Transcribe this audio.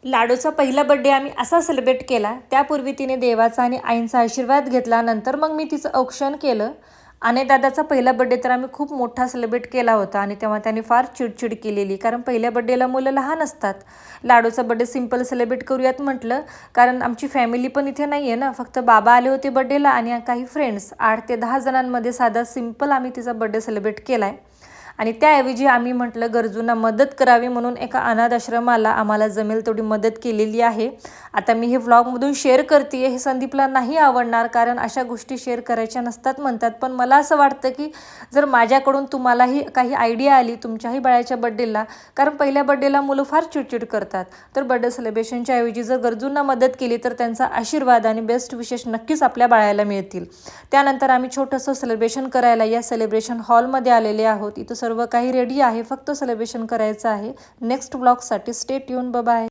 लाडूचा पहिला बड्डे आम्ही असा सेलिब्रेट केला, त्यापूर्वी तिने देवाचा आणि आईंचा आशीर्वाद घेतला. नंतर मग मी तिचं औक्षण केलं. आणि दादाचा पहिला बड्डे तर आम्ही खूप मोठा सेलिब्रेट केला होता आणि तेव्हा त्यांनी फार चिडचिड केलेली, कारण पहिल्या बड्डेला मुलं लहान असतात. लाडूचा बड्डे सिम्पल सेलिब्रेट करूयात म्हटलं, कारण आमची फॅमिली पण इथे नाही आहे ना, फक्त बाबा आले होते बड्डेला आणि काही फ्रेंड्स, 8 ते 10 जणांमध्ये साधा सिम्पल आम्ही तिचा बड्डे सेलिब्रेट केला आहे. आणि त्याऐवजी आम्ही म्हटलं गरजूंना मदत करावी म्हणून एका अनाथ आश्रमाला आम्हाला जमेल तेवढी मदत केलेली आहे. आता मी हे व्लॉगमधून शेअर करते हे संदीपला नाही आवडणार, कारण अशा गोष्टी शेअर करायच्या नसतात म्हणतात. पण मला असं वाटतं की जर माझ्याकडून तुम्हालाही काही आयडिया आली तुमच्याही बाळाच्या बड्डेला, कारण पहिल्या बड्डेला मुलं फार चिडचिड करतात, तर बड्डे सेलिब्रेशनच्या ऐवजी जर गरजूंना मदत केली तर त्यांचा आशीर्वाद आणि बेस्ट विशेष नक्कीच आपल्या बाळाला मिळतील. त्यानंतर आम्ही छोटंसं सेलिब्रेशन करायला या सेलिब्रेशन हॉलमध्ये आलेले आहोत. इथं सर्व काही रेडी आहे, फक्त सेलिब्रेशन करायचं आहे. नेक्स्ट व्लॉगसाठी स्टे ट्यून. Bye bye.